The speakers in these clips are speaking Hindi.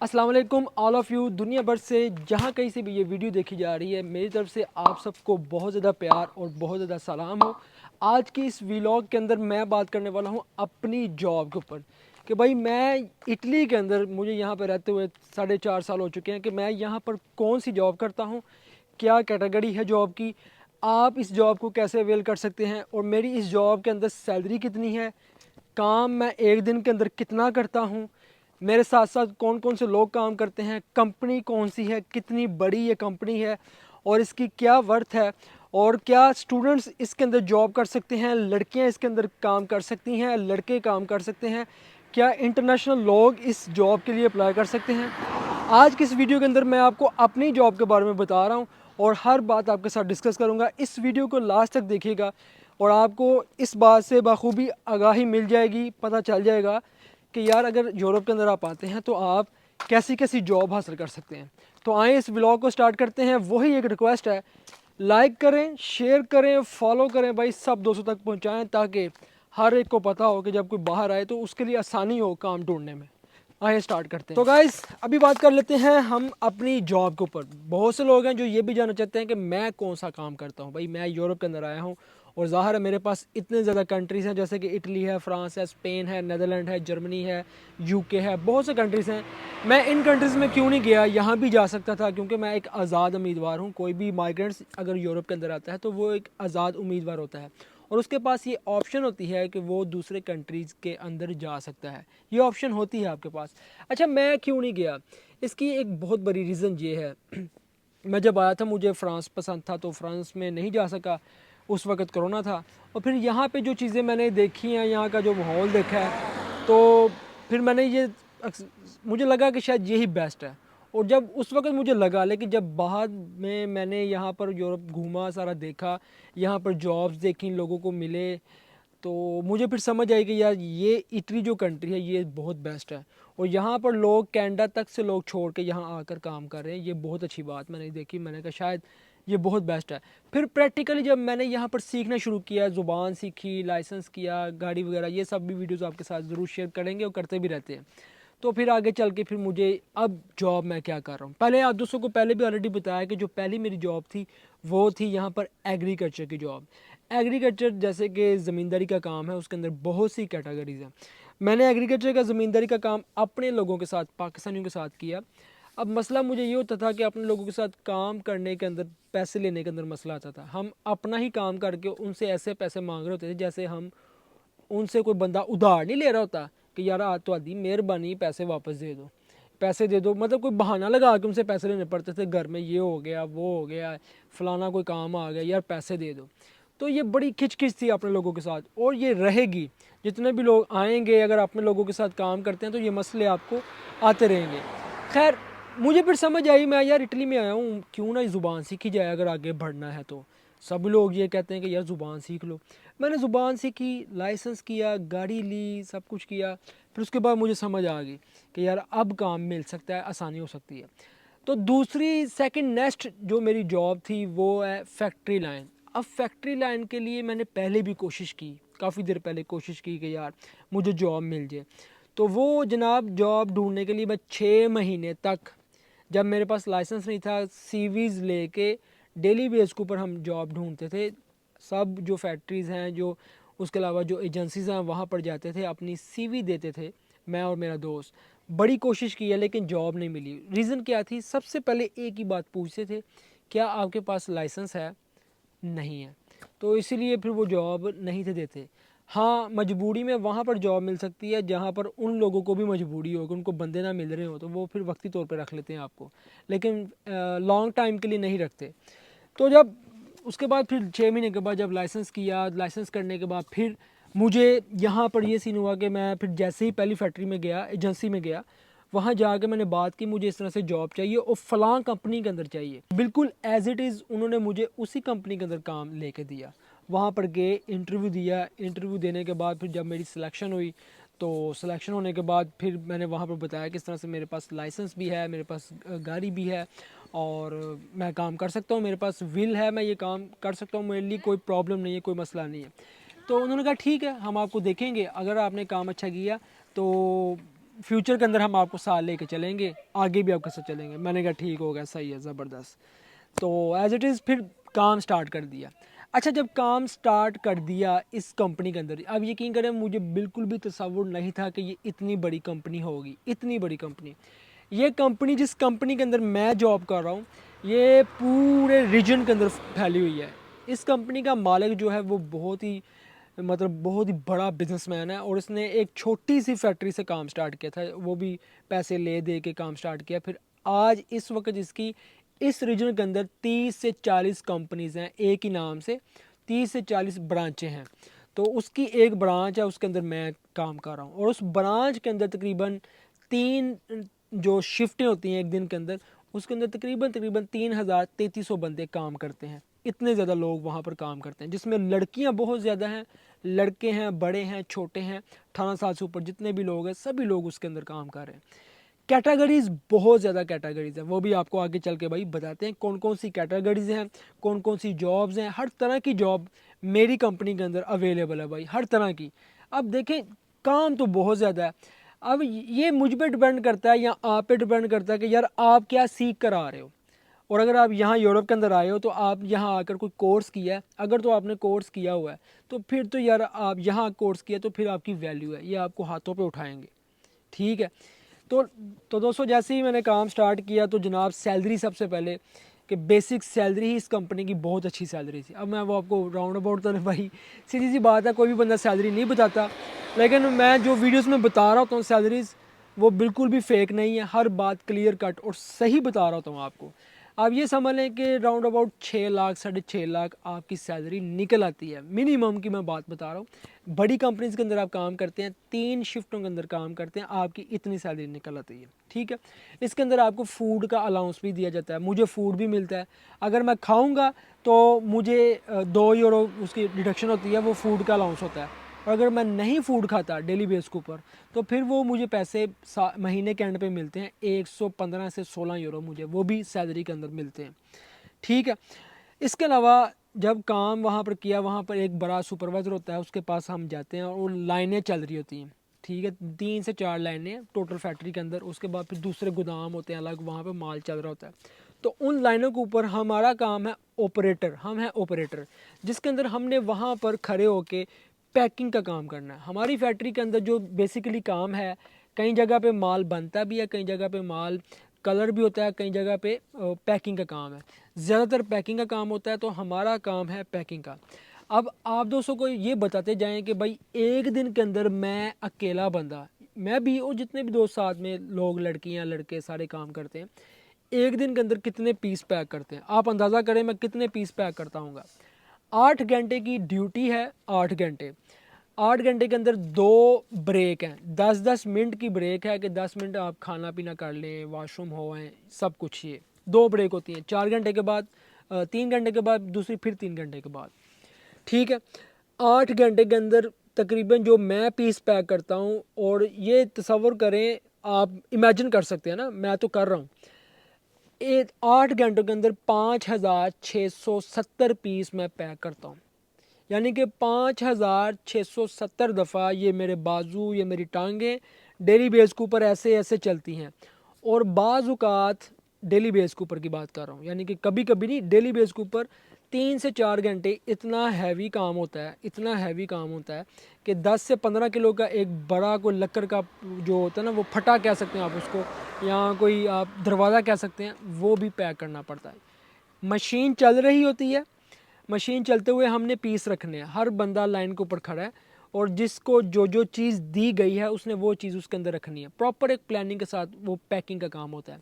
अस्सलाम वालेकुम ऑल ऑफ़ यू। दुनिया भर से जहाँ कहीं से भी ये वीडियो देखी जा रही है, मेरी तरफ से आप सबको बहुत ज़्यादा प्यार और बहुत ज़्यादा सलाम हो। आज की इस व्लॉग के अंदर मैं बात करने वाला हूँ अपनी जॉब के ऊपर कि भाई मैं इटली के अंदर, मुझे यहाँ पर रहते हुए 4.5 साल हो चुके हैं कि मैं यहाँ पर कौन सी जॉब करता हूँ, क्या कैटेगरी है जॉब की, आप इस जॉब को कैसे अवेल कर सकते हैं और मेरी इस जॉब के अंदर सैलरी कितनी है, काम मैं एक दिन के अंदर कितना करता हूँ, मेरे साथ साथ कौन कौन से लोग काम करते हैं, कंपनी कौन सी है, कितनी बड़ी ये कंपनी है और इसकी क्या वर्थ है, और क्या स्टूडेंट्स इसके अंदर जॉब कर सकते हैं, लड़कियां इसके अंदर काम कर सकती हैं, लड़के काम कर सकते हैं, क्या इंटरनेशनल लोग इस जॉब के लिए अप्लाई कर सकते हैं। आज की इस वीडियो के अंदर मैं आपको अपनी जॉब के बारे में बता रहा हूँ और हर बात आपके साथ डिस्कस करूँगा। इस वीडियो को लास्ट तक देखिएगा और आपको इस बात से बखूबी आगाही मिल जाएगी, पता चल जाएगा कि यार अगर यूरोप के अंदर आप आते हैं तो आप कैसी कैसी जॉब हासिल कर सकते हैं। तो आए इस व्लॉग को स्टार्ट करते हैं। वही एक रिक्वेस्ट है, लाइक करें, शेयर करें, फॉलो करें भाई, सब दोस्तों तक पहुंचाएं ताकि हर एक को पता हो कि जब कोई बाहर आए तो उसके लिए आसानी हो काम ढूंढने में। आइए स्टार्ट करते हैं। तो गाइस अभी बात कर लेते हैं हम अपनी जॉब के ऊपर। बहुत से लोग हैं जो ये भी जानना चाहते हैं कि मैं कौन सा काम करता हूँ। भाई मैं यूरोप के अंदर आया हूँ और ज़ाहिर है मेरे पास इतने ज़्यादा कंट्रीज़ हैं, जैसे कि इटली है, फ्रांस है, स्पेन है, नीदरलैंड है, जर्मनी है, यूके है, बहुत से कंट्रीज़ हैं। मैं इन कंट्रीज़ में क्यों नहीं गया, यहाँ भी जा सकता था क्योंकि मैं एक आज़ाद उम्मीदवार हूँ। कोई भी माइग्रेंट्स अगर यूरोप के अंदर आता है तो वो एक आज़ाद उम्मीदवार होता है और उसके पास ये ऑप्शन होती है कि वो दूसरे कंट्रीज़ के अंदर जा सकता है। ये ऑप्शन होती है आपके पास। अच्छा, मैं क्यों नहीं गया, इसकी एक बहुत बड़ी रीज़न ये है मैं जब आया था मुझे फ़्रांस पसंद था तो फ्रांस में नहीं जा सका, उस वक़्त कोरोना था। और फिर यहाँ पे जो चीज़ें मैंने देखी हैं, यहाँ का जो माहौल देखा है, तो फिर मैंने ये मुझे लगा कि शायद यही बेस्ट है। और जब उस वक़्त मुझे लगा, लेकिन जब बाद में मैंने यहाँ पर यूरोप घूमा, सारा देखा, यहाँ पर जॉब्स देखी, लोगों को मिले, तो मुझे फिर समझ आई कि यार ये इटली जो कंट्री है ये बहुत बेस्ट है। और यहाँ पर लोग कनाडा तक से लोग छोड़ के यहाँ आकर काम कर रहे हैं, ये बहुत अच्छी बात मैंने देखी। मैंने कहा शायद ये बहुत बेस्ट है। फिर प्रैक्टिकली जब मैंने यहाँ पर सीखना शुरू किया, ज़ुबान सीखी, लाइसेंस किया, गाड़ी वगैरह, ये सब भी वीडियोज़ आपके साथ ज़रूर शेयर करेंगे और करते भी रहते हैं। तो फिर आगे चल के फिर मुझे अब जॉब मैं क्या कर रहा हूँ, पहले आप दोस्तों को पहले भी ऑलरेडी बताया कि जो पहली मेरी जॉब थी वो थी यहाँ पर एग्रीकल्चर की जॉब। एग्रीकल्चर जैसे कि ज़मींदारी का काम है, उसके अंदर बहुत सी कैटेगरीज हैं। मैंने एग्रीकल्चर का ज़मींदारी का काम अपने लोगों के साथ, पाकिस्तानियों के साथ किया। अब मसला मुझे ये होता था कि अपने लोगों के साथ काम करने के अंदर, पैसे लेने के अंदर मसला आता था। हम अपना ही काम करके उनसे ऐसे पैसे मांग रहे होते थे जैसे हम उनसे कोई बंदा उधार नहीं ले रहा होता कि यार आज तो आदि मेहरबानी पैसे वापस दे दो, पैसे दे दो, मतलब कोई बहाना लगा के उनसे पैसे लेने पड़ते थे। घर में ये हो गया, वो हो गया, फलाना कोई काम आ गया, यार पैसे दे दो। तो ये बड़ी खिचखिच थी अपने लोगों के साथ और ये रहेगी। जितने भी लोग आएंगे अगर अपने लोगों के साथ काम करते हैं तो ये मसले आपको आते रहेंगे। खैर मुझे फिर समझ आई, मैं यार इटली में आया हूँ, क्यों ना ज़ुबान सीखी जाए अगर आगे बढ़ना है तो। सब लोग ये कहते हैं कि यार ज़ुबान सीख लो। मैंने ज़ुबान सीखी, लाइसेंस किया, गाड़ी ली, सब कुछ किया। फिर उसके बाद मुझे समझ आ गई कि यार अब काम मिल सकता है, आसानी हो सकती है। तो दूसरी सेकंड नेक्स्ट जो मेरी जॉब थी वो है फैक्ट्री लाइन। अब फैक्ट्री लाइन के लिए मैंने पहले भी कोशिश की, काफ़ी देर पहले कोशिश की कि यार मुझे जॉब मिल जाए। तो वो जनाब जॉब ढूंढने के लिए मैं 6 महीने तक, जब मेरे पास लाइसेंस नहीं था, सीवीज़ लेके डेली बेस के ऊपर हम जॉब ढूंढते थे। सब जो फैक्ट्रीज़ हैं, जो उसके अलावा जो एजेंसीज़ हैं, वहाँ पर जाते थे, अपनी सीवी देते थे, मैं और मेरा दोस्त। बड़ी कोशिश की है लेकिन जॉब नहीं मिली। रीज़न क्या थी, सबसे पहले एक ही बात पूछते थे, क्या आपके पास लाइसेंस है? नहीं है। तो इसीलिए फिर वो जॉब नहीं थे देते। हाँ, मजबूरी में वहाँ पर जॉब मिल सकती है जहाँ पर उन लोगों को भी मजबूरी हो कि उनको बंदे ना मिल रहे हो, तो वो फिर वक्ती तौर पे रख लेते हैं आपको, लेकिन लॉन्ग टाइम के लिए नहीं रखते। तो जब उसके बाद फिर 6 महीने के बाद जब लाइसेंस किया, लाइसेंस करने के बाद फिर मुझे यहाँ पर ये सीन हुआ कि मैं फिर जैसे ही पहली फैक्ट्री में गया, एजेंसी में गया, वहाँ जाके मैंने बात की मुझे इस तरह से जॉब चाहिए और फलां कंपनी के अंदर चाहिए। बिल्कुल एज इट इज़ उन्होंने मुझे उसी कंपनी के अंदर काम लेके दिया। वहाँ पर गए, इंटरव्यू दिया, इंटरव्यू देने के बाद फिर जब मेरी सिलेक्शन हुई, तो सिलेक्शन होने के बाद फिर मैंने वहाँ पर बताया किस तरह से मेरे पास लाइसेंस भी है, मेरे पास गाड़ी भी है और मैं काम कर सकता हूँ, मेरे पास विल है, मैं ये काम कर सकता हूँ, मेरे लिए कोई प्रॉब्लम नहीं है, कोई मसला नहीं है। तो उन्होंने कहा ठीक है, हम आपको देखेंगे, अगर आपने काम अच्छा किया तो फ्यूचर के अंदर हम आपको साथ लेके चलेंगे, आगे भी आपके साथ चलेंगे। मैंने कहा ठीक हो गया, सही है, ज़बरदस्त। तो एज़ इट इज़ फिर काम स्टार्ट कर दिया। अच्छा, जब काम स्टार्ट कर दिया इस कंपनी के अंदर, अब यकीन करें मुझे बिल्कुल भी तसव्वुर नहीं था कि ये इतनी बड़ी कंपनी होगी, इतनी बड़ी कंपनी। ये कंपनी, जिस कंपनी के अंदर मैं जॉब कर रहा हूँ, ये पूरे रीजन के अंदर फैली हुई है। इस कंपनी का मालिक जो है वो बहुत ही, मतलब बहुत ही बड़ा बिजनेसमैन है, और इसने एक छोटी सी फैक्ट्री से काम स्टार्ट किया था, वो भी पैसे ले दे के काम स्टार्ट किया। फिर आज इस वक्त इसकी इस रीजन के अंदर 30 से 40 कंपनीज़ हैं एक ही नाम से, 30 से 40 ब्रांचें हैं। तो उसकी एक ब्रांच है, उसके अंदर मैं काम कर रहा हूँ, और उस ब्रांच के अंदर तकरीबन 3 जो शिफ्टें होती हैं एक दिन के अंदर, उसके अंदर तकरीबन तकरीबन 3300 बंदे काम करते हैं। इतने ज़्यादा लोग वहाँ पर काम करते हैं, जिसमें लड़कियाँ बहुत ज़्यादा हैं, लड़के हैं, बड़े हैं, छोटे हैं, 18 साल से ऊपर जितने भी लोग हैं सभी लोग उसके अंदर काम कर रहे हैं। कैटेगरीज़, बहुत ज़्यादा कैटेगरीज़ हैं, वो भी आपको आगे चल के भाई बताते हैं कौन कौन सी कैटेगरीज़ हैं, कौन कौन सी जॉब्स हैं। हर तरह की जॉब मेरी कंपनी के अंदर अवेलेबल है भाई, हर तरह की। अब देखें, काम तो बहुत ज़्यादा है। अब ये मुझ पर डिपेंड करता है या आप पे डिपेंड करता है कि यार आप क्या सीख कर आ रहे हो। और अगर आप यहाँ यूरोप के अंदर आए हो तो आप यहाँ आकर कोई कोर्स किया है, अगर तो आपने कोर्स किया हुआ है तो फिर तो यार आप यहाँ कोर्स किया तो फिर आपकी वैल्यू है, ये आपको हाथों पे उठाएंगे, ठीक है। तो दोस्तों, जैसे ही मैंने काम स्टार्ट किया तो जनाब सैलरी, सबसे पहले कि बेसिक सैलरी ही इस कंपनी की बहुत अच्छी सैलरी थी। अब मैं वो आपको राउंड अबाउट तो भाई सीधी सी बात है, कोई भी बंदा सैलरी नहीं बताता, लेकिन मैं जो वीडियोस में बता रहा होता हूँ सैलरीज़, वो बिल्कुल भी फेक नहीं है, हर बात क्लियर कट और सही बता रहा होता हूँ आपको। आप ये समझ लें कि राउंड अबाउट 6 लाख 6.5 लाख आपकी सैलरी निकल आती है, मिनिमम की मैं बात बता रहा हूँ। बड़ी कंपनीज के अंदर आप काम करते हैं, 3 शिफ्टों के अंदर काम करते हैं, आपकी इतनी सैलरी निकल आती है, ठीक है। इसके अंदर आपको फूड का अलाउंस भी दिया जाता है, मुझे फूड भी मिलता है। अगर मैं खाऊंगा तो मुझे 2 यूरो उसकी डिडक्शन होती है, वो फूड का अलाउंस होता है। और अगर मैं नहीं फूड खाता डेली बेस के ऊपर तो फिर वो मुझे पैसे महीने के एंड पे मिलते हैं, 115 से 16 यूरो मुझे वो भी सैलरी के अंदर मिलते हैं, ठीक है। इसके अलावा जब काम वहाँ पर किया, वहाँ पर एक बड़ा सुपरवाइज़र होता है, उसके पास हम जाते हैं और वो लाइनें चल रही होती हैं, ठीक है, 3 से 4 लाइनें टोटल फैक्ट्री के अंदर। उसके बाद फिर दूसरे गोदाम होते हैं अलग, वहाँ पर माल चल रहा होता है। तो उन लाइनों के ऊपर हमारा काम है ऑपरेटर, हम हैं ऑपरेटर, जिसके अंदर हमने वहाँ पर खड़े होके पैकिंग का काम करना है। हमारी फैक्ट्री के अंदर जो बेसिकली काम है, कई जगह पे माल बनता भी है, कई जगह पे माल कलर भी होता है, कई जगह पे पैकिंग का काम है। ज़्यादातर पैकिंग का काम होता है, तो हमारा काम है पैकिंग का। अब आप दोस्तों को ये बताते जाएं कि भाई एक दिन के अंदर मैं अकेला बंदा, मैं भी और जितने भी दोस्त साथ में लोग, लड़कियां लड़के सारे काम करते हैं, एक दिन के अंदर कितने पीस पैक करते हैं आप अंदाज़ा करें मैं कितने पीस पैक करता हूँ। 8 घंटे की ड्यूटी है, 8 घंटे, 8 घंटे के अंदर 2 ब्रेक हैं, 10-10 मिनट की ब्रेक है कि 10 मिनट आप खाना पीना कर लें, वॉशरूम हो आएँ, सब कुछ। ये 2 ब्रेक होती हैं, 4 घंटे के बाद, 3 घंटे के बाद दूसरी, फिर 3 घंटे के बाद, ठीक है। 8 घंटे के अंदर तकरीबन जो मैं पीस पैक करता हूँ, और ये तसव्वुर करें, आप इमेजिन कर सकते हैं ना, मैं तो कर रहा हूँ, 8 घंटों के अंदर 5670 पीस मैं पैक करता हूँ। यानी कि 5670 दफ़ा ये मेरे बाजू, ये मेरी टांगें डेली बेस के ऊपर ऐसे ऐसे चलती हैं। और बाज़ औक़ात डेली बेस के ऊपर की बात कर रहा हूँ, यानी कि कभी कभी नहीं, डेली बेस के ऊपर 3 से 4 घंटे इतना हैवी काम होता है, इतना हैवी काम होता है कि 10 से 15 किलो का एक बड़ा कोई लक्कर का जो होता है ना, वो फटा कह सकते हैं आप उसको, या कोई आप दरवाज़ा कह सकते हैं, वो भी पैक करना पड़ता है। मशीन चल रही होती है, मशीन चलते हुए हमने पीस रखने हैं, हर बंदा लाइन के ऊपर खड़ा है, और जिसको जो जो चीज़ दी गई है उसने वो चीज़ उसके अंदर रखनी है। प्रॉपर एक प्लानिंग के साथ वो पैकिंग का काम होता है।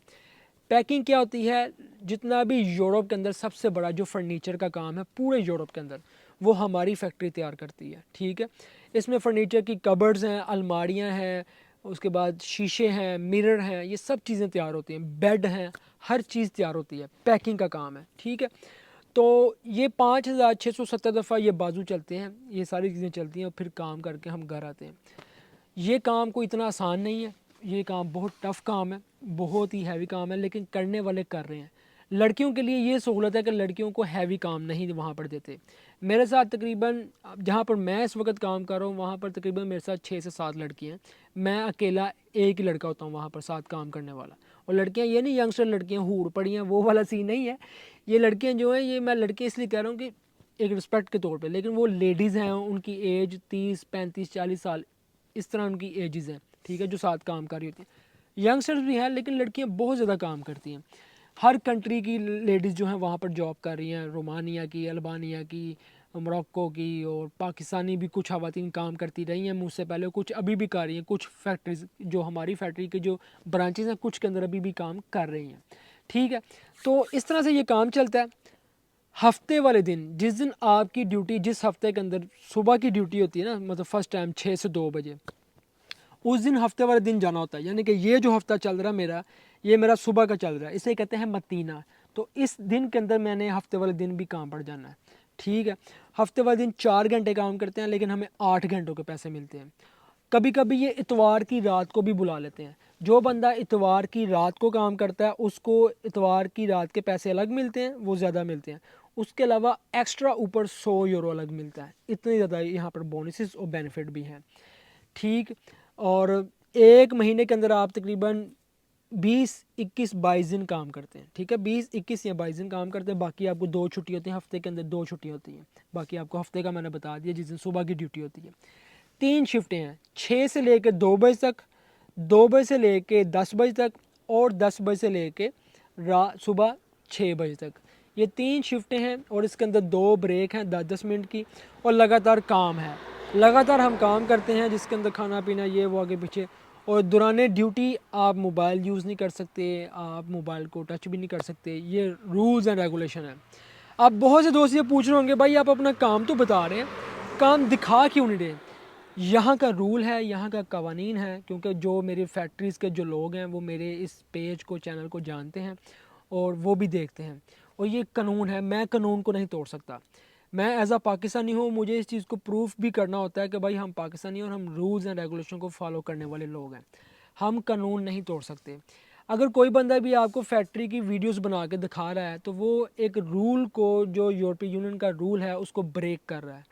पैकिंग क्या होती है, जितना भी यूरोप के अंदर सबसे बड़ा जो फर्नीचर का काम है पूरे यूरोप के अंदर, वो हमारी फैक्ट्री तैयार करती है, ठीक है। इसमें फर्नीचर की कबर्ड्स हैं, अलमारियां हैं, उसके बाद शीशे हैं, मिरर हैं, ये सब चीज़ें तैयार होती हैं, बेड हैं, हर चीज़ तैयार होती है, पैकिंग का काम है, ठीक है। तो ये 5670 दफ़ा ये बाजू चलते हैं, ये सारी चीज़ें चलती हैं, और फिर काम करके हम घर आते हैं। ये काम कोई इतना आसान नहीं है, ये काम बहुत टफ़ काम है, बहुत ही हैवी काम है, लेकिन करने वाले कर रहे हैं। लड़कियों के लिए ये सहूलत है कि लड़कियों को हैवी काम नहीं वहाँ पर देते। मेरे साथ तकरीबन, जहाँ पर मैं इस वक्त काम कर रहा हूँ वहाँ पर तकरीबन मेरे साथ 6 से 7 लड़कियाँ हैं, मैं अकेला एक ही लड़का होता हूँ वहाँ पर साथ काम करने वाला। और लड़कियाँ ये नहीं यंगस्टर लड़कियाँ हूड़ पड़ी हैं, वो वाला सीन नहीं है। ये लड़कियाँ जो हैं, ये मैं लड़के इसलिए कह रहा हूँ कि एक रिस्पेक्ट के तौर पे, लेकिन वो लेडीज़ हैं, उनकी एज 30 35 40 साल इस तरह उनकी एजेस हैं, ठीक है, जो साथ काम कर रही होती हैं। यंगस्टर्स भी हैं लेकिन लड़कियां बहुत ज़्यादा काम करती हैं। हर कंट्री की लेडीज़ जो हैं वहाँ पर जॉब कर रही हैं, रोमानिया की, अल्बानिया की, मोरक्को की, और पाकिस्तानी भी कुछ ख़वातीन काम करती रही हैं मुझसे पहले, कुछ अभी भी कर रही हैं। कुछ फैक्ट्रीज जो हमारी फैक्ट्री के जो ब्रांचेज हैं कुछ के अंदर अभी भी काम कर रही हैं, ठीक है। तो इस तरह से ये काम चलता है। हफ्ते वाले दिन, जिस दिन आपकी ड्यूटी, जिस हफ्ते के अंदर सुबह की ड्यूटी होती है ना, मतलब फर्स्ट टाइम 6 से 2 बजे, उस दिन हफ्ते वाले दिन जाना होता है। यानी कि ये जो हफ्ता चल रहा है मेरा, ये मेरा सुबह का चल रहा है, इसे कहते हैं मतीना। तो इस दिन के अंदर मैंने हफ्ते वाले दिन भी काम पड़ जाना है, ठीक है। हफ्ते वाले दिन 4 घंटे काम करते हैं लेकिन हमें 8 घंटों के पैसे मिलते हैं। कभी कभी ये इतवार की रात को भी बुला लेते हैं। जो बंदा इतवार की रात को काम करता है उसको इतवार की रात के पैसे अलग मिलते हैं, वो ज़्यादा मिलते हैं। उसके अलावा एक्स्ट्रा ऊपर 100 यूरो अलग मिलता है। इतने ज़्यादा यहाँ पर बोनसेस और बेनिफिट भी हैं, ठीक। और एक महीने के अंदर आप तकरीबन 20 21 22 दिन काम करते हैं, ठीक है, 20 21 या 22 दिन काम करते हैं। बाकी आपको 2 छुट्टी होती हैं हफ्ते के अंदर, 2 छुट्टी होती हैं। बाकी आपको हफ्ते का मैंने बता दिया, जिस दिन सुबह की ड्यूटी होती है। 3 शिफ्टें हैं, 6 से लेकर 2 बजे तक, 2 बजे से लेकर 10 बजे तक, और 10 बजे से लेकर सुबह 6 बजे तक। ये 3 शिफ्टें हैं और इसके अंदर 2 ब्रेक हैं 10-10 मिनट की, और लगातार काम है। लगातार हम काम करते हैं जिसके अंदर खाना पीना ये वो आगे पीछे। और दौरान ड्यूटी आप मोबाइल यूज़ नहीं कर सकते, आप मोबाइल को टच भी नहीं कर सकते। ये रूल्स एंड रेगुलेशन है। अब बहुत से दोस्त ये पूछ रहे होंगे, भाई आप अपना काम तो बता रहे हैं, काम दिखा क्यों नहीं रहे? यहाँ का रूल है, यहाँ का कवानीन है, क्योंकि जो मेरी फैक्ट्रीज़ के जो लोग हैं वो मेरे इस पेज को, चैनल को जानते हैं और वो भी देखते हैं। और ये कानून है, मैं कानून को नहीं तोड़ सकता। मैं एज आ पाकिस्तानी हूँ, मुझे इस चीज़ को प्रूफ भी करना होता है कि भाई हम पाकिस्तानी और हम रूल्स एंड रेगुलेशन को फॉलो करने वाले लोग हैं। हम कानून नहीं तोड़ सकते। अगर कोई बंदा भी आपको फैक्ट्री की वीडियोस बना के दिखा रहा है तो वो एक रूल को, जो यूरोपीय यूनियन का रूल है, उसको ब्रेक कर रहा है,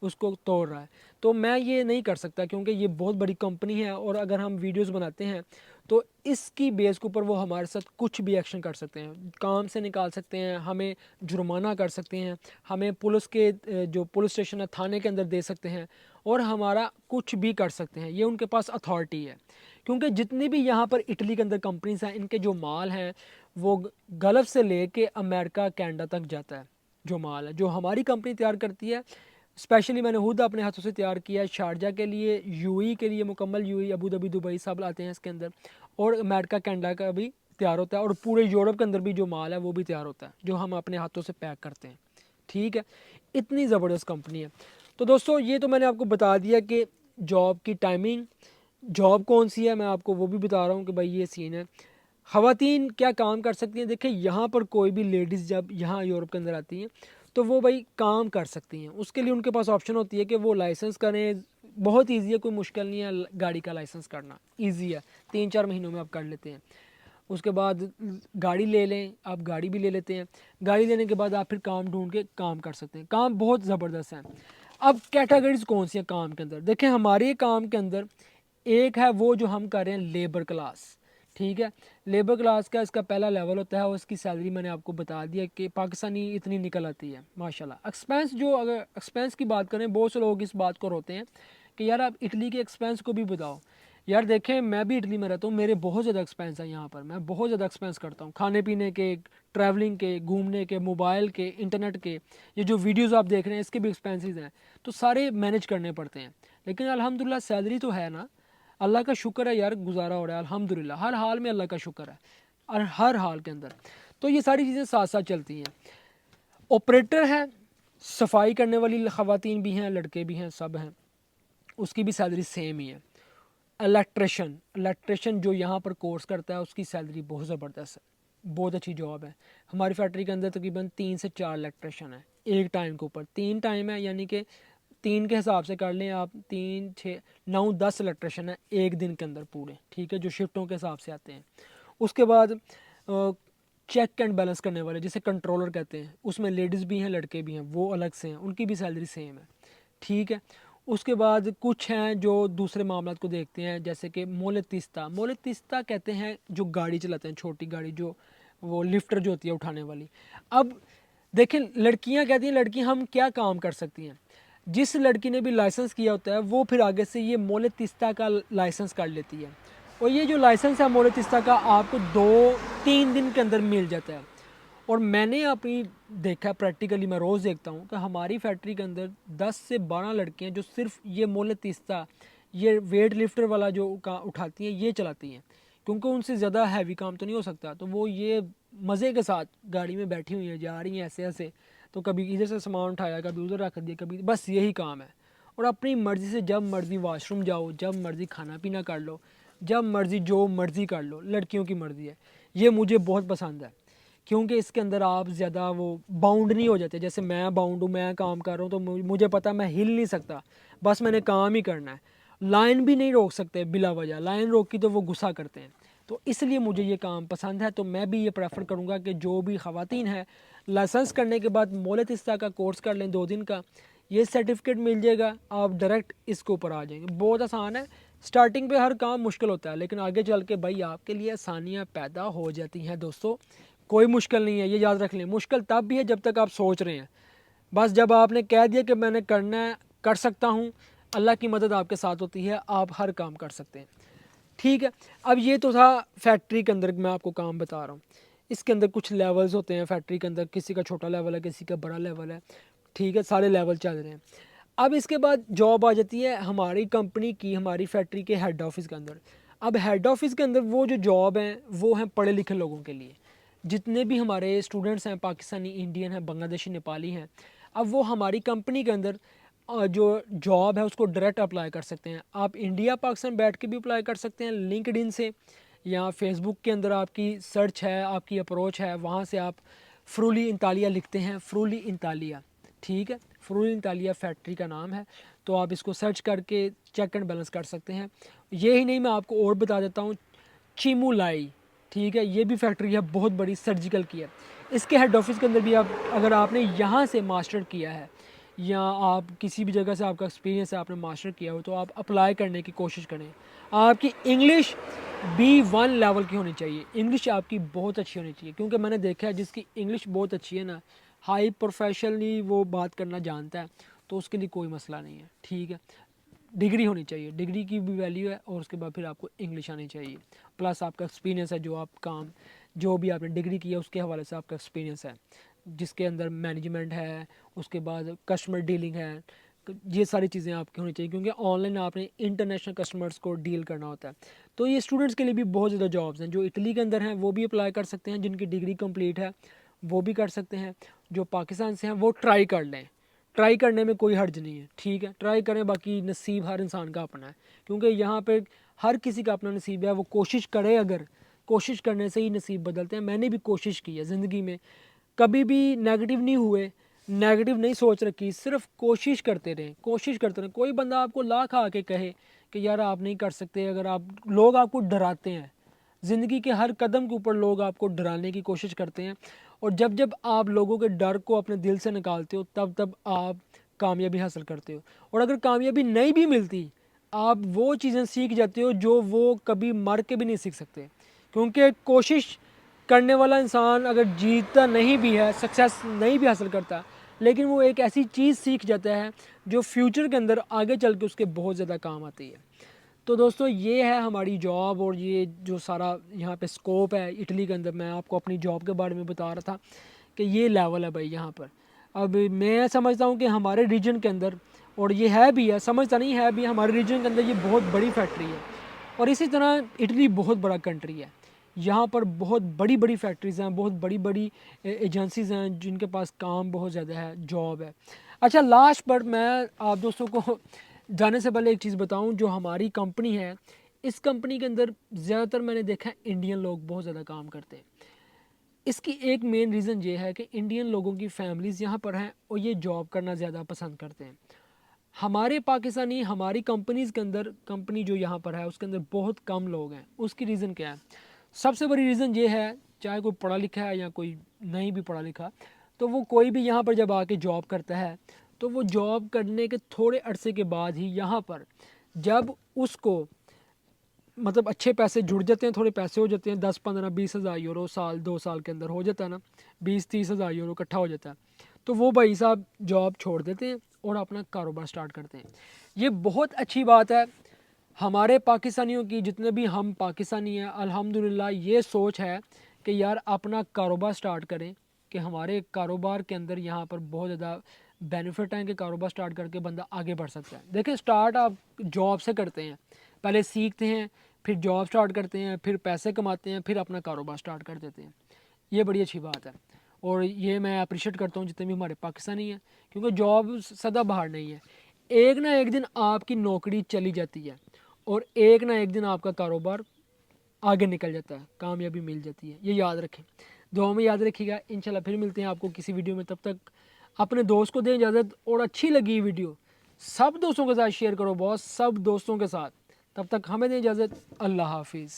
उसको तोड़ रहा है। तो मैं ये नहीं कर सकता क्योंकि ये बहुत बड़ी कंपनी है, और अगर हम वीडियोस बनाते हैं तो इसकी बेस के ऊपर वो हमारे साथ कुछ भी एक्शन कर सकते हैं, काम से निकाल सकते हैं, हमें जुर्माना कर सकते हैं, हमें पुलिस के जो पुलिस स्टेशन है थाने के अंदर दे सकते हैं, और हमारा कुछ भी कर सकते हैं। ये उनके पास अथॉरिटी है। क्योंकि जितनी भी यहाँ पर इटली के अंदर कंपनीज हैं, इनके जो माल हैं वो गल्फ़ से लेके अमेरिका कनाडा तक जाता है। जो माल है जो हमारी कंपनी तैयार करती है, स्पेशली मैंने खुद अपने हाथों से तैयार किया है, शारजा के लिए, यूएई के लिए, मुकम्मल यूएई, अबू धाबी, दुबई सब आते हैं इसके अंदर, और अमेरिका कनाडा का भी तैयार होता है, और पूरे यूरोप के अंदर भी जो माल है वो भी तैयार होता है, जो हम अपने हाथों से पैक करते हैं, ठीक है। इतनी ज़बरदस्त कंपनी है। तो दोस्तों ये तो मैंने आपको बता दिया कि जॉब की टाइमिंग, जॉब कौन सी है, मैं आपको वो भी बता रहा हूँ कि भाई ये सीन है। ख़वातीन क्या काम कर सकती हैं? देखिए यहाँ पर कोई भी लेडीज़ जब यहाँ यूरोप के अंदर आती हैं तो वो भाई काम कर सकती हैं। उसके लिए उनके पास ऑप्शन होती है कि वो लाइसेंस करें। बहुत ईजी है, कोई मुश्किल नहीं है गाड़ी का लाइसेंस करना, ईजी है, 3-4 महीनों में आप कर लेते हैं। उसके बाद गाड़ी ले लें, आप गाड़ी भी ले लेते हैं। गाड़ी लेने के बाद आप फिर काम ढूंढ के काम कर सकते हैं। काम बहुत ज़बरदस्त है। अब कैटेगरीज कौन सी हैं काम के अंदर? देखें हमारे काम के अंदर एक है वो जो हम कर रहे हैं लेबर क्लास, ठीक है। लेबर क्लास का इसका पहला लेवल होता है और इसकी सैलरी मैंने आपको बता दिया कि पाकिस्तानी इतनी निकल आती है माशाल्लाह। एक्सपेंस, जो अगर एक्सपेंस की बात करें, बहुत से लोग इस बात को रोते हैं कि यार आप इटली के एक्सपेंस को भी बताओ। यार देखें मैं भी इटली में रहता हूँ, मेरे बहुत ज़्यादा एक्सपेंस है यहाँ पर, मैं बहुत ज़्यादा एक्सपेंस करता हूँ, खाने पीने के, ट्रैवलिंग के, घूमने के, मोबाइल के, इंटरनेट के, ये जो वीडियोज़ आप देख रहे हैं इसके भी एक्सपेंसेस हैं, तो सारे मैनेज करने पड़ते हैं। लेकिन अल्हम्दुलिल्लाह सैलरी तो है ना, अल्लाह का शुक्र है यार, गुजारा हो रहा है अल्हम्दुलिल्लाह, हर हाल में अल्लाह का शुक्र है, और हर हाल के अंदर। तो ये सारी चीज़ें साथ साथ चलती हैं। ऑपरेटर है, सफाई करने वाली ख़वातीन भी हैं, लड़के भी हैं, सब हैं, उसकी भी सैलरी सेम ही है। इलेक्ट्रिशन, इलेक्ट्रिशन जो यहाँ पर कोर्स करता है उसकी सैलरी बहुत ज़बरदस्त है, बहुत अच्छी जॉब है। हमारी फैक्ट्री के अंदर तकरीबन 3 से 4 इलेक्ट्रिशन है एक टाइम के ऊपर। 3 टाइम है, यानी कि 3 के हिसाब से कर लें आप, 3 6 9 10 इलेक्ट्रिशन है एक दिन के अंदर पूरे, ठीक है, जो शिफ्टों के हिसाब से आते हैं। उसके बाद चेक एंड बैलेंस करने वाले, जिसे कंट्रोलर कहते हैं, उसमें लेडीज़ भी हैं लड़के भी हैं, वो अलग से हैं, उनकी भी सैलरी सेम है, ठीक है। उसके बाद कुछ हैं जो दूसरे मामलों को देखते हैं, जैसे कि मोलतिस्ता। मोलतिस्ता कहते हैं जो गाड़ी चलाते हैं, छोटी गाड़ी, जो वो लिफ्टर जो होती है उठाने वाली। अब देखें, लड़कियां कहती हैं लड़की हम क्या काम कर सकती हैं। जिस लड़की ने भी लाइसेंस किया होता है वो फिर आगे से ये मोलतिस्ता का लाइसेंस कर लेती है, और ये जो लाइसेंस है मोलतिस्ता का आपको 2-3 दिन के अंदर मिल जाता है। और मैंने अपनी देखा प्रैक्टिकली, मैं रोज़ देखता हूँ कि हमारी फैक्ट्री के अंदर 10 से 12 लड़कियाँ जो सिर्फ ये मोलतिस्ता, ये वेट लिफ्टर वाला जो का उठाती हैं, ये चलाती हैं, क्योंकि उनसे ज़्यादा हैवी काम तो नहीं हो सकता। तो वो ये मज़े के साथ गाड़ी में बैठी हुई हैं, जा रही हैं ऐसे ऐसे, तो कभी इधर से सामान उठाया, कभी उधर रख दिया, कभी, बस यही काम है। और अपनी मर्ज़ी से जब मर्ज़ी वॉशरूम जाओ, जब मर्ज़ी खाना पीना कर लो, जब मर्ज़ी जो मर्ज़ी कर लो, लड़कियों की मर्ज़ी है। ये मुझे बहुत पसंद है, क्योंकि इसके अंदर आप ज़्यादा वो बाउंड नहीं हो जाते। जैसे मैं बाउंड हूँ, मैं काम कर रहा हूँ, तो मुझे पता है मैं हिल नहीं सकता, बस मैंने काम ही करना है। लाइन भी नहीं रोक सकते बिला वजह, लाइन रोकी तो वो गुस्सा करते हैं। तो इसलिए मुझे ये काम पसंद है। तो मैं भी ये प्रेफर करूँगा कि जो भी ख़वातीन है, लाइसेंस करने के बाद मोलतिस्ता का कोर्स कर लें 2 दिन का, ये सर्टिफिकेट मिल जाएगा, आप डायरेक्ट इसके ऊपर आ जाएंगे। बहुत आसान है। स्टार्टिंग पे हर काम मुश्किल होता है, लेकिन आगे चल के भाई आपके लिए आसानियाँ पैदा हो जाती हैं दोस्तों। कोई मुश्किल नहीं है, ये याद रख लें। मुश्किल तब भी है जब तक आप सोच रहे हैं। बस जब आपने कह दिया कि मैंने करना है, कर सकता हूँ, अल्लाह की मदद आपके साथ होती है, आप हर काम कर सकते हैं। ठीक है, अब ये तो था फैक्ट्री के अंदर मैं आपको काम बता रहा हूँ। इसके अंदर कुछ लेवल्स होते हैं फैक्ट्री के अंदर, किसी का छोटा लेवल है, किसी का बड़ा लेवल है। ठीक है, सारे लेवल चल रहे हैं। अब इसके बाद जॉब आ जाती है हमारी कंपनी की, हमारी फैक्ट्री के हेड ऑफिस के अंदर। अब हेड ऑफिस के अंदर वो जो जॉब हैं वो हैं पढ़े लिखे लोगों के लिए। जितने भी हमारे स्टूडेंट्स हैं, पाकिस्तानी, इंडियन हैं, बांग्लादेशी, नेपाली हैं, अब वो हमारी कंपनी के अंदर जो जॉब है उसको डायरेक्ट अप्लाई कर सकते हैं। आप इंडिया पाकिस्तान बैठ के भी अप्लाई कर सकते हैं लिंक्डइन से, या फेसबुक के अंदर आपकी सर्च है, आपकी अप्रोच है, वहाँ से आप फ्रूली इंतालिया लिखते हैं, फ्रूली इंतालिया, ठीक है, फ्रूली इंतालिया फैक्ट्री का नाम है। तो आप इसको सर्च करके चेक एंड बैलेंस कर सकते हैं। यही नहीं, मैं आपको और बता देता हूँ, चिमुलाई, ठीक है, ये भी फैक्ट्री है बहुत बड़ी, सर्जिकल की है। इसके हेड ऑफिस के अंदर भी आप, अगर आपने यहाँ से मास्टर किया है या आप किसी भी जगह से आपका एक्सपीरियंस है, आपने मास्टर किया हो, तो आप अप्लाई करने की कोशिश करें। आपकी इंग्लिश B1 लेवल की होनी चाहिए, इंग्लिश आपकी बहुत अच्छी होनी चाहिए, क्योंकि मैंने देखा है जिसकी इंग्लिश बहुत अच्छी है ना, हाई प्रोफेशनली वो बात करना जानता है, तो उसके लिए कोई मसला नहीं है। ठीक है, डिग्री होनी चाहिए, डिग्री की भी वैल्यू है, और उसके बाद फिर आपको इंग्लिश आनी चाहिए, प्लस आपका एक्सपीरियंस है, जो आप काम, जो भी आपने डिग्री किया उसके हवाले से आपका एक्सपीरियंस है, जिसके अंदर मैनेजमेंट है, उसके बाद कस्टमर डीलिंग है, ये सारी चीज़ें आपकी होनी चाहिए, क्योंकि ऑनलाइन आपने इंटरनेशनल कस्टमर्स को डील करना होता है। तो ये स्टूडेंट्स के लिए भी बहुत ज़्यादा जॉब्स हैं। जो इटली के अंदर हैं वो भी अप्लाई कर सकते हैं, जिनकी डिग्री कंप्लीट है वो भी कर सकते हैं। जो पाकिस्तान से हैं वो ट्राई कर लें, ट्राई करने में कोई हर्ज नहीं है। ठीक है, ट्राई करें, बाकी नसीब हर इंसान का अपना है, क्योंकि यहाँ पे हर किसी का अपना नसीब है। वो कोशिश करे, अगर कोशिश करने से ही नसीब बदलते हैं। मैंने भी कोशिश की है ज़िंदगी में, कभी भी नेगेटिव नहीं हुए, नेगेटिव नहीं सोच रखी, सिर्फ कोशिश करते रहें, कोशिश करते रहें। कोई बंदा आपको लाख आके कहे कि यार आप नहीं कर सकते, अगर आप, लोग आपको डराते हैं, ज़िंदगी के हर कदम के ऊपर लोग आपको डराने की कोशिश करते हैं, और जब जब आप लोगों के डर को अपने दिल से निकालते हो, तब तब आप कामयाबी हासिल करते हो। और अगर कामयाबी नहीं भी मिलती, आप वो चीज़ें सीख जाते हो जो वो कभी मर के भी नहीं सीख सकते, क्योंकि कोशिश करने वाला इंसान अगर जीतता नहीं भी है, सक्सेस नहीं भी हासिल करता, लेकिन वो एक ऐसी चीज़ सीख जाता है जो फ्यूचर के अंदर आगे चल के उसके बहुत ज़्यादा काम आती है। तो दोस्तों ये है हमारी जॉब, और ये जो सारा यहाँ पे स्कोप है इटली के अंदर। मैं आपको अपनी जॉब के बारे में बता रहा था कि ये लेवल है भाई यहाँ पर। अब मैं समझता हूँ कि हमारे रीजन के अंदर, और ये है भी है, समझता नहीं है भी, हमारे रीजन के अंदर ये बहुत बड़ी फैक्ट्री है। और इसी तरह इटली बहुत बड़ा कंट्री है, यहाँ पर बहुत बड़ी बड़ी फैक्ट्रीज़ हैं, बहुत बड़ी बड़ी एजेंसीज़ हैं जिनके पास काम बहुत ज़्यादा है, जॉब है। अच्छा, लास्ट पर मैं आप दोस्तों को जाने से पहले एक चीज़ बताऊं, जो हमारी कंपनी है, इस कंपनी के अंदर ज़्यादातर मैंने देखा है इंडियन लोग बहुत ज़्यादा काम करते हैं। इसकी एक मेन रीज़न ये है कि इंडियन लोगों की फैमिलीज़ यहाँ पर हैं और ये जॉब करना ज़्यादा पसंद करते हैं। हमारे पाकिस्तानी, हमारी कंपनीज़ के अंदर, कंपनी जो यहाँ पर है उसके अंदर बहुत कम लोग हैं। उसकी रीज़न क्या है? सबसे बड़ी रीज़न ये है, चाहे कोई पढ़ा लिखा है या कोई नहीं भी पढ़ा लिखा, तो वो कोई भी यहाँ पर जब आके जॉब करता है तो वो जॉब करने के थोड़े अरसे के बाद ही यहाँ पर जब उसको मतलब अच्छे पैसे जुड़ जाते हैं, थोड़े पैसे हो जाते हैं, 10 15 20 हज़ार यूरो साल 2 साल के अंदर हो जाता है ना, 20 30 हज़ार यूरो इकट्ठा हो जाता है, तो वो भाई साहब जॉब छोड़ देते हैं और अपना कारोबार स्टार्ट करते हैं। ये बहुत अच्छी बात है। हमारे पाकिस्तानियों की, जितने भी हम पाकिस्तानी हैं, अल्हम्दुलिल्लाह ये सोच है कि यार अपना कारोबार स्टार्ट करें, कि हमारे कारोबार के अंदर यहाँ पर बहुत ज़्यादा बेनिफिट हैं कि कारोबार स्टार्ट करके बंदा आगे बढ़ सकता है। देखिए स्टार्ट आप जॉब से करते हैं, पहले सीखते हैं, फिर जॉब स्टार्ट करते हैं, फिर पैसे कमाते हैं, फिर अपना कारोबार स्टार्ट कर देते हैं। ये बड़ी अच्छी बात है और ये मैं अप्रिशिएट करता हूँ जितने भी हमारे पाकिस्तानी हैं, क्योंकि जॉब सदाबहार नहीं है। एक ना एक दिन आपकी नौकरी चली जाती है और एक ना एक दिन आपका कारोबार आगे निकल जाता है, कामयाबी मिल जाती है। ये याद रखें, दुआ में याद रखिएगा। इंशाल्लाह फिर मिलते हैं आपको किसी वीडियो में। तब तक अपने दोस्त को दें इजाज़त, और अच्छी लगी वीडियो सब दोस्तों के साथ शेयर करो बॉस, सब दोस्तों के साथ। तब तक हमें दें इजाज़त, अल्लाह हाफिज़।